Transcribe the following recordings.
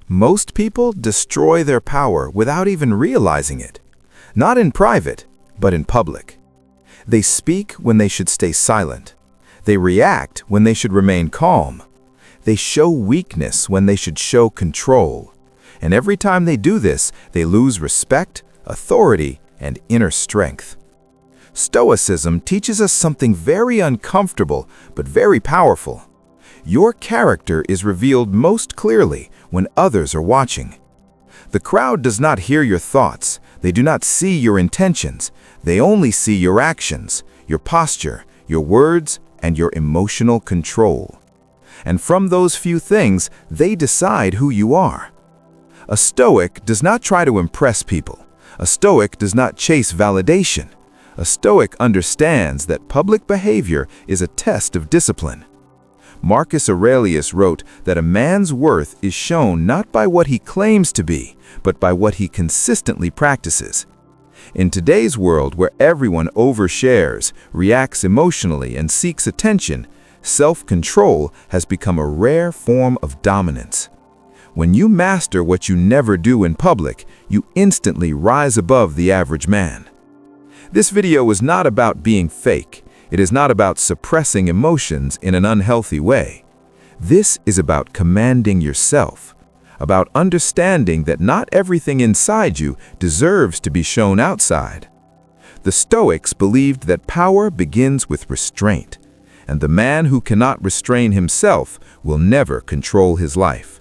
Most people destroy their power without even realizing it. Not in private, but in public. They speak when they should stay silent. They react when they should remain calm. They show weakness when they should show control. And every time they do this, they lose respect, authority, and inner strength. Stoicism teaches us something very uncomfortable, but very powerful. Your character is revealed most clearly when others are watching. The crowd does not hear your thoughts. They do not see your intentions. They only see your actions, your posture, your words, and your emotional control. And from those few things, they decide who you are. A Stoic does not try to impress people. A Stoic does not chase validation. A Stoic understands that public behavior is a test of discipline. Marcus Aurelius wrote that a man's worth is shown not by what he claims to be, but by what he consistently practices. In today's world where everyone overshares, reacts emotionally, and seeks attention, self-control has become a rare form of dominance. When you master what you never do in public, you instantly rise above the average man. This video is not about being fake. It is not about suppressing emotions in an unhealthy way. This is about commanding yourself, about understanding that not everything inside you deserves to be shown outside. The Stoics believed that power begins with restraint, and the man who cannot restrain himself will never control his life.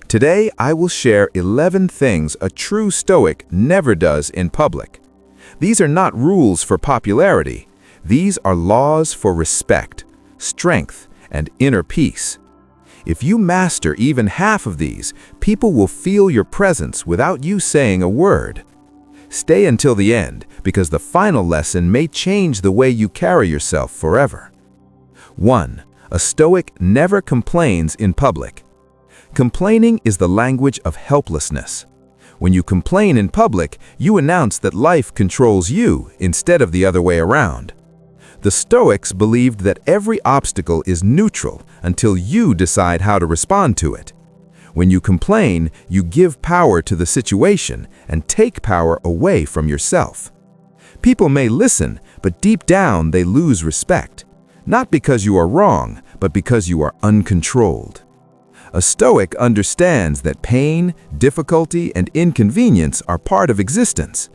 Today, I will share 11 things a true Stoic never does in public. These are not rules for popularity. These are laws for respect, strength, and inner peace. If you master even half of these, people will feel your presence without you saying a word. Stay until the end, because the final lesson may change the way you carry yourself forever. 1. A Stoic never complains in public. Complaining is the language of helplessness. When you complain in public, you announce that life controls you instead of the other way around. The Stoics believed that every obstacle is neutral until you decide how to respond to it. When you complain, you give power to the situation and take power away from yourself. People may listen, but deep down they lose respect, not because you are wrong, but because you are uncontrolled. A Stoic understands that pain, difficulty, and inconvenience are part of existence.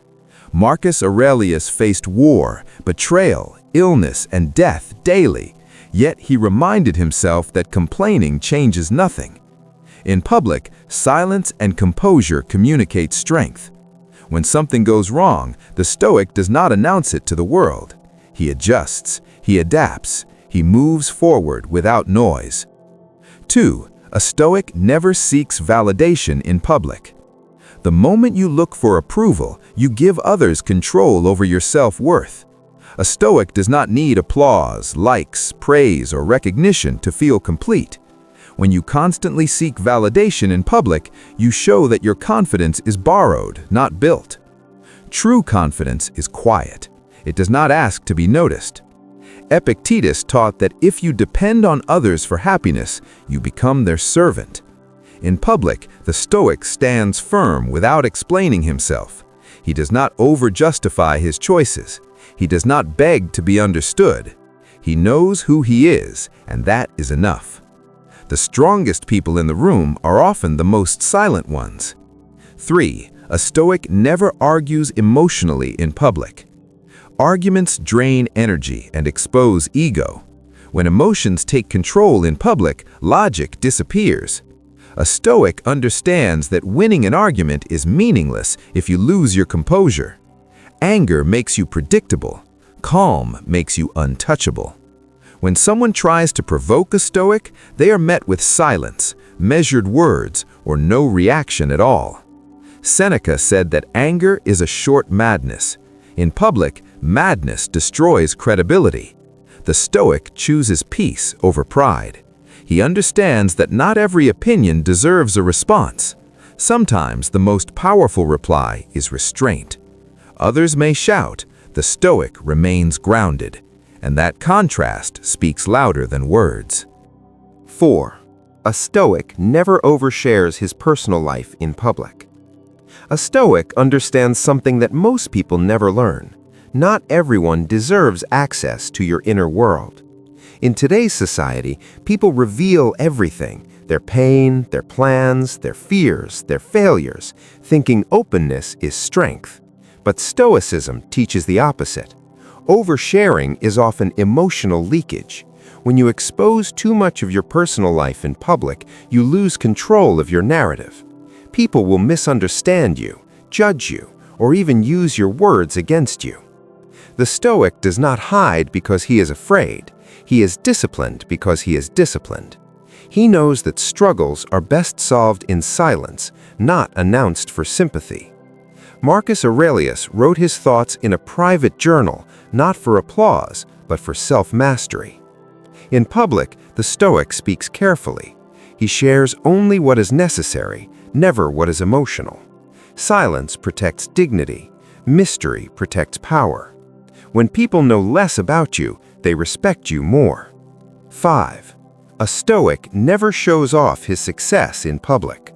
Marcus Aurelius faced war, betrayal, illness, and death daily, yet he reminded himself that complaining changes nothing. In public, silence and composure communicate strength. When something goes wrong, the Stoic does not announce it to the world. He adjusts, he adapts, he moves forward without noise. 2. A Stoic never seeks validation in public. The moment you look for approval, you give others control over your self-worth. A Stoic does not need applause, likes, praise, or recognition to feel complete. When you constantly seek validation in public, you show that your confidence is borrowed, not built. True confidence is quiet. It does not ask to be noticed. Epictetus taught that if you depend on others for happiness, you become their servant. In public, the Stoic stands firm without explaining himself. He does not over-justify his choices. He does not beg to be understood. He knows who he is, and that is enough. The strongest people in the room are often the most silent ones. 3. A Stoic never argues emotionally in public. Arguments drain energy and expose ego. When emotions take control in public, logic disappears. A Stoic understands that winning an argument is meaningless if you lose your composure. Anger makes you predictable. Calm makes you untouchable. When someone tries to provoke a Stoic, they are met with silence, measured words, or no reaction at all. Seneca said that anger is a short madness. In public, madness destroys credibility. The Stoic chooses peace over pride. He understands that not every opinion deserves a response. Sometimes the most powerful reply is restraint. Others may shout, the Stoic remains grounded, and that contrast speaks louder than words. 4. A Stoic never overshares his personal life in public. A Stoic understands something that most people never learn. Not everyone deserves access to your inner world. In today's society, people reveal everything: their pain, their plans, their fears, their failures, thinking openness is strength. But Stoicism teaches the opposite. Oversharing is often emotional leakage. When you expose too much of your personal life in public, you lose control of your narrative. People will misunderstand you, judge you, or even use your words against you. The Stoic does not hide because he is afraid. He is disciplined because he is disciplined. He knows that struggles are best solved in silence, not announced for sympathy. Marcus Aurelius wrote his thoughts in a private journal, not for applause, but for self-mastery. In public, the Stoic speaks carefully. He shares only what is necessary, never what is emotional. Silence protects dignity. Mystery protects power. When people know less about you, they respect you more. 5. A Stoic never shows off his success in public.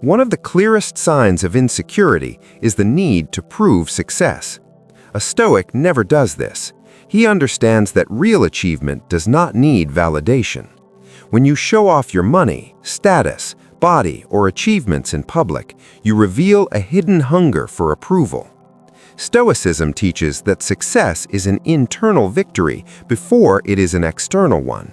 One of the clearest signs of insecurity is the need to prove success. A Stoic never does this. He understands that real achievement does not need validation. When you show off your money, status, body, or achievements in public, you reveal a hidden hunger for approval. Stoicism teaches that success is an internal victory before it is an external one.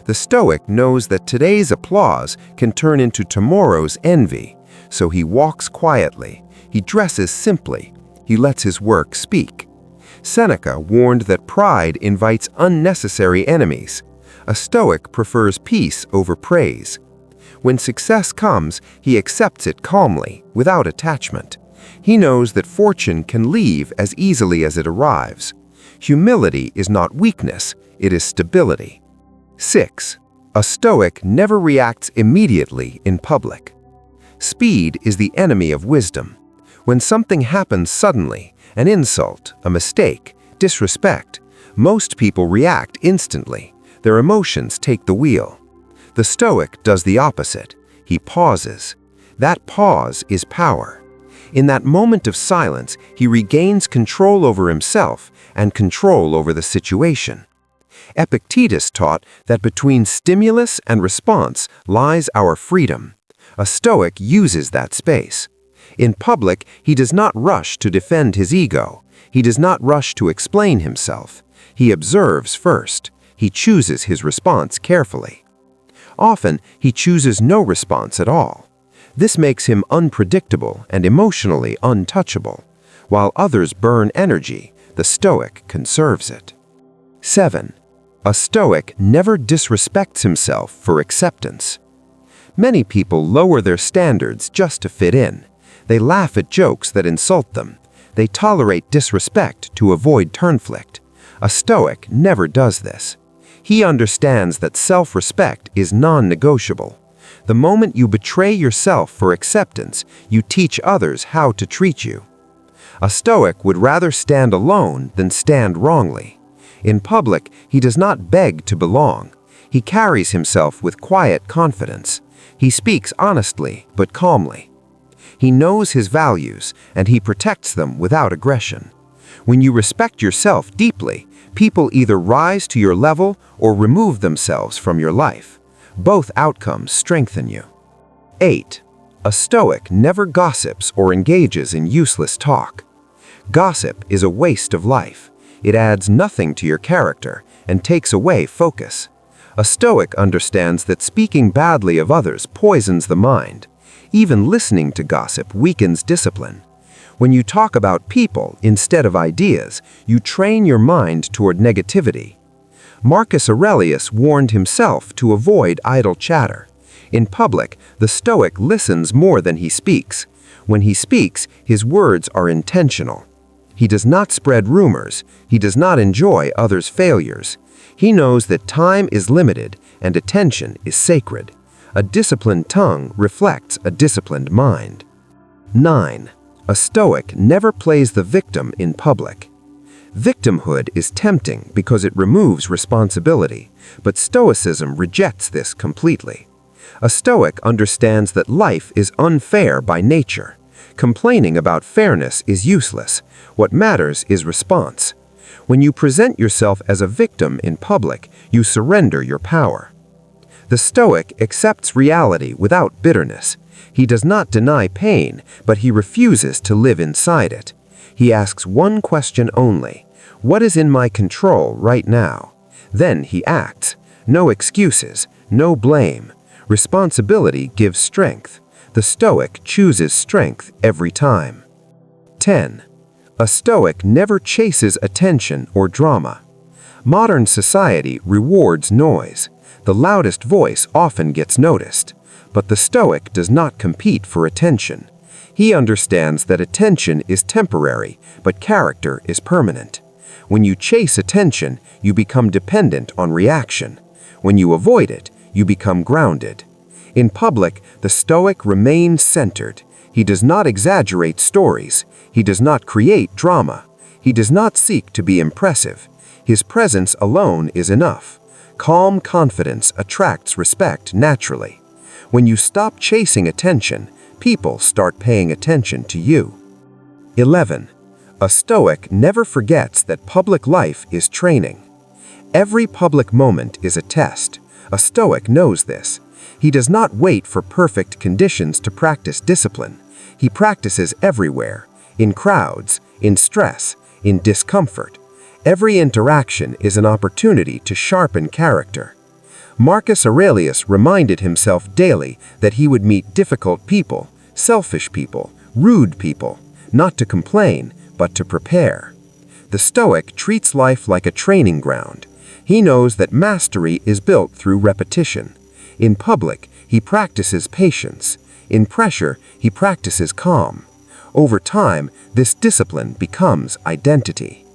The Stoic knows that today's applause can turn into tomorrow's envy, so he walks quietly, he dresses simply, he lets his work speak. Seneca warned that pride invites unnecessary enemies. A Stoic prefers peace over praise. When success comes, he accepts it calmly, without attachment. He knows that fortune can leave as easily as it arrives. Humility is not weakness, it is stability. 6. A Stoic never reacts immediately in public. Speed is the enemy of wisdom. When something happens suddenly, an insult, a mistake, disrespect, most people react instantly. Their emotions take the wheel. The Stoic does the opposite. He pauses. That pause is power. In that moment of silence, he regains control over himself and control over the situation. Epictetus taught that between stimulus and response lies our freedom. A Stoic uses that space. In public, he does not rush to defend his ego. He does not rush to explain himself. He observes first. He chooses his response carefully. Often, he chooses no response at all. This makes him unpredictable and emotionally untouchable. While others burn energy, the Stoic conserves it. 7. A Stoic never disrespects himself for acceptance. Many people lower their standards just to fit in. They laugh at jokes that insult them. They tolerate disrespect to avoid conflict. A Stoic never does this. He understands that self-respect is non-negotiable. The moment you betray yourself for acceptance, you teach others how to treat you. A Stoic would rather stand alone than stand wrongly. In public, he does not beg to belong. He carries himself with quiet confidence. He speaks honestly but calmly. He knows his values, and he protects them without aggression. When you respect yourself deeply, people either rise to your level or remove themselves from your life. Both outcomes strengthen you. 8. A Stoic never gossips or engages in useless talk. Gossip is a waste of life. It adds nothing to your character and takes away focus. A Stoic understands that speaking badly of others poisons the mind. Even listening to gossip weakens discipline. When you talk about people instead of ideas, you train your mind toward negativity. Marcus Aurelius warned himself to avoid idle chatter. In public, the Stoic listens more than he speaks. When he speaks, his words are intentional. He does not spread rumors. He does not enjoy others' failures. He knows that time is limited and attention is sacred. A disciplined tongue reflects a disciplined mind. 9. A Stoic never plays the victim in public. Victimhood is tempting because it removes responsibility, but Stoicism rejects this completely. A Stoic understands that life is unfair by nature. Complaining about fairness is useless. What matters is response. When you present yourself as a victim in public, you surrender your power. The Stoic accepts reality without bitterness. He does not deny pain, but he refuses to live inside it. He asks one question only: what is in my control right now? Then he acts. No excuses, no blame. Responsibility gives strength. The Stoic chooses strength every time. 10. A Stoic never chases attention or drama. Modern society rewards noise. The loudest voice often gets noticed. But the Stoic does not compete for attention. He understands that attention is temporary, but character is permanent. When you chase attention, you become dependent on reaction. When you avoid it, you become grounded. In public, the Stoic remains centered. He does not exaggerate stories. He does not create drama. He does not seek to be impressive. His presence alone is enough. Calm confidence attracts respect naturally. When you stop chasing attention, people start paying attention to you. 11. A Stoic never forgets that public life is training. Every public moment is a test. A Stoic knows this. He does not wait for perfect conditions to practice discipline. He practices everywhere, in crowds, in stress, in discomfort. Every interaction is an opportunity to sharpen character. Marcus Aurelius reminded himself daily that he would meet difficult people, selfish people, rude people, not to complain, but to prepare. The Stoic treats life like a training ground. He knows that mastery is built through repetition. In public, he practices patience. In pressure, he practices calm. Over time, this discipline becomes identity.